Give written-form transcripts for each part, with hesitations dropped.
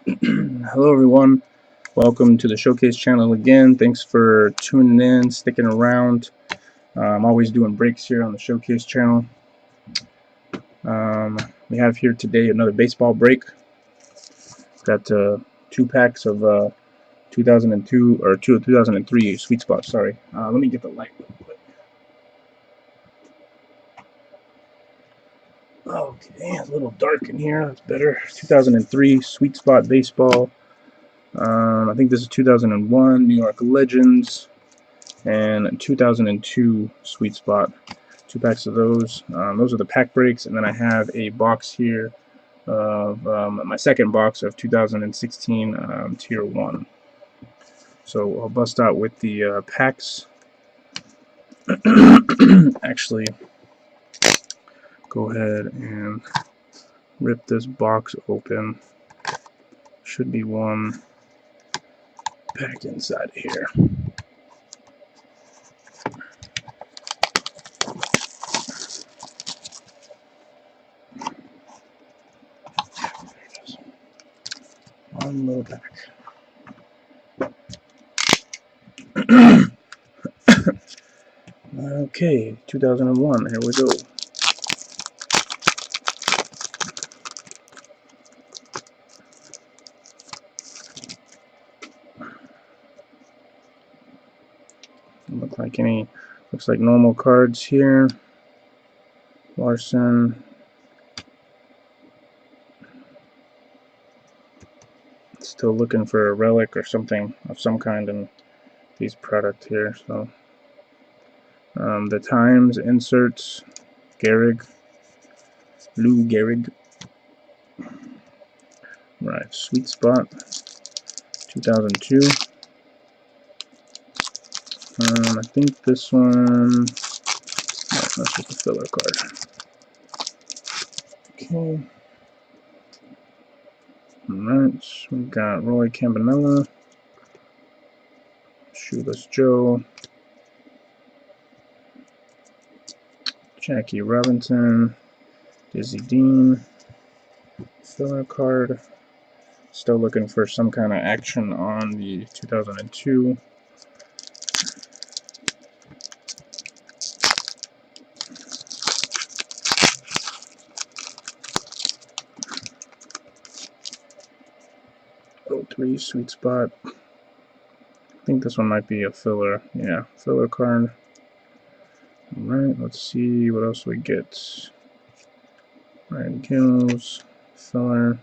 Hello everyone, welcome to the Showcase channel again. Thanks for tuning in, sticking around. I'm always doing breaks here on the Showcase channel. We have here today another baseball break. Got 2 packs of 2002 or 2003 Sweet Spot. Sorry, let me get the light real quick. Okay, it's a little dark in here. That's better. 2003 Sweet Spot baseball. I think this is 2001 New York Legends and 2002 Sweet Spot. 2 packs of those. Those are the pack breaks, and then I have a box here of my second box of 2016 Tier 1. So I'll bust out with the packs. Actually, go ahead and rip this box open. Should be one pack inside of here. One little pack. Okay, 2001, here we go. Looks like normal cards here. Larson. Still looking for a relic or something of some kind in these products here. So the Times inserts, Gehrig, Lou Gehrig. Right, Sweet Spot, 2002. I think this one. No, that's just a filler card. Okay. Alright, we got Roy Campanella, Shoeless Joe, Jackie Robinson, Dizzy Dean, filler card. Still looking for some kind of action on the 2002. '03 Sweet Spot. I think this one might be a filler. Yeah, filler card. Alright, let's see what else we get. Ryan Gills, filler.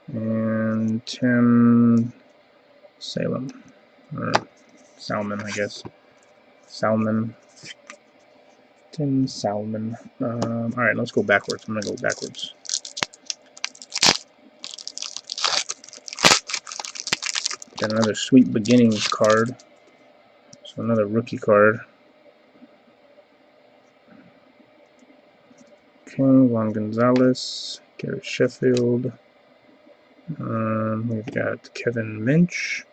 And Tim Salem. Or Salmon, I guess. Salmon. Tim Salmon. Alright, let's go backwards. I'm going to go backwards. Got another Sweet Beginnings card. So another rookie card. Okay, Juan Gonzalez, Gary Sheffield. We've got Kevin Minch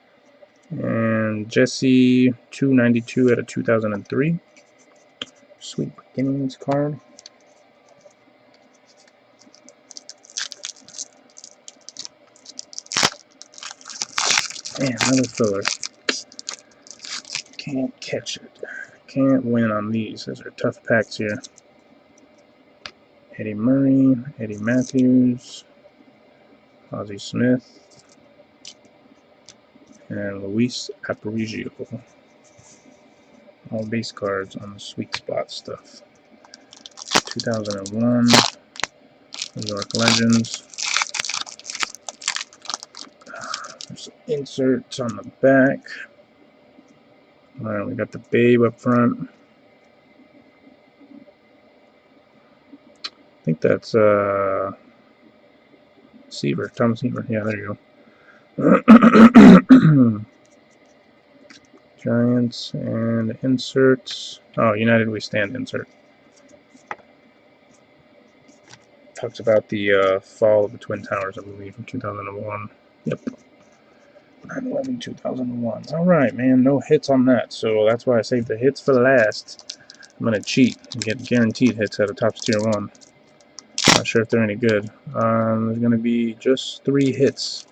and Jesse 292 out of 2003. Sweet Beginnings card. And another filler. Can't catch it. Can't win on these. Those are tough packs here. Eddie Murray, Eddie Matthews, Ozzie Smith, and Luis Aparicio. All base cards on the Sweet Spot stuff. 2001 New York Legends. There's some inserts on the back. Alright, we got the Babe up front. I think that's Seaver, Tom Seaver. Yeah, there you go. Giants and inserts. Oh, United We Stand insert. Talks about the fall of the Twin Towers, I believe, in 2001. Yep. 9/11/2001. Alright, man, no hits on that, so that's why I saved the hits for last. I'm gonna cheat and get guaranteed hits out of Topps Tier 1. Not sure if they're any good. There's going to be just 3 hits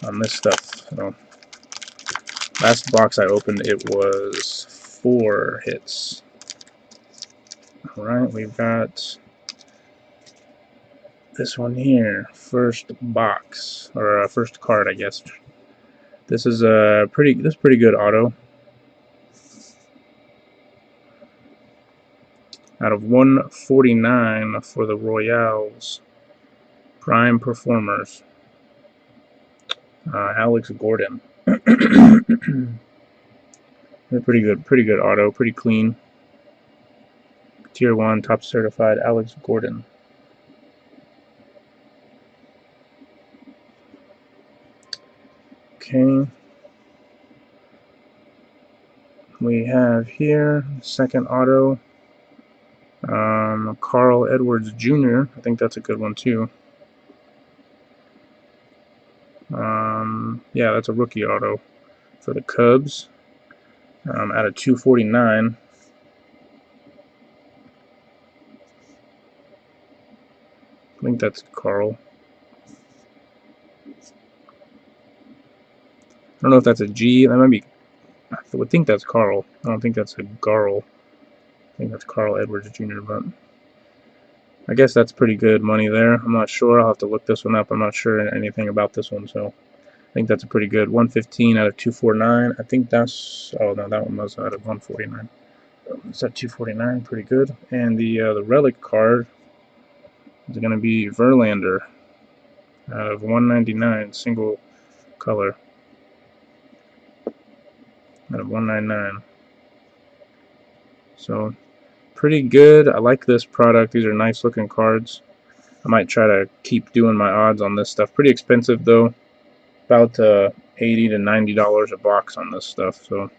on this stuff. So, last box I opened, it was 4 hits. Alright, we've got this one here. First box, or first card, I guess. This is a pretty good auto. Out of 149 for the Royals. Prime Performers. Alex Gordon. Pretty good auto, pretty clean. Tier 1, top certified, Alex Gordon. Okay. We have here, second auto, Carl Edwards Jr. I think that's a good one too. Yeah, that's a rookie auto for the Cubs. Out of 249. I think that's Carl. I don't know if that's a G. That might be. I would think that's Carl. I don't think that's a Garl. I think that's Carl Edwards Jr. But I guess that's pretty good money there. I'm not sure. I'll have to look this one up. I'm not sure anything about this one, so I think that's a pretty good 115 out of 249. I think that's. Oh no, that one was out of 149. It's at 249. Pretty good. And the relic card is going to be Verlander out of 199, single color. Out of 199. So pretty good. I like this product. These are nice looking cards. I might try to keep doing my odds on this stuff. Pretty expensive though. About $80 to $90 a box on this stuff. So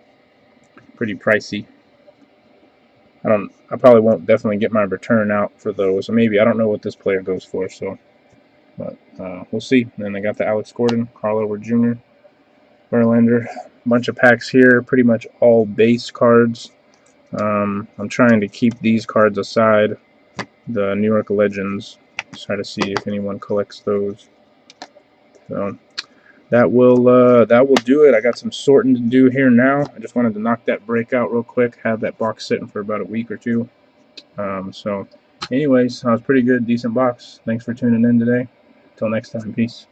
pretty pricey. I probably won't definitely get my return out for those. So maybe, I don't know what this player goes for. So, but we'll see. And then I got the Alex Gordon, Carl Edwards Jr., Verlander. Bunch of packs here. Pretty much all base cards. I'm trying to keep these cards aside, the New York Legends, try to see if anyone collects those. So that will do it. I got some sorting to do here now. I just wanted to knock that break out real quick, have that box sitting for about a week or two. So anyways, that was pretty good, decent box. Thanks for tuning in today. Until next time, peace.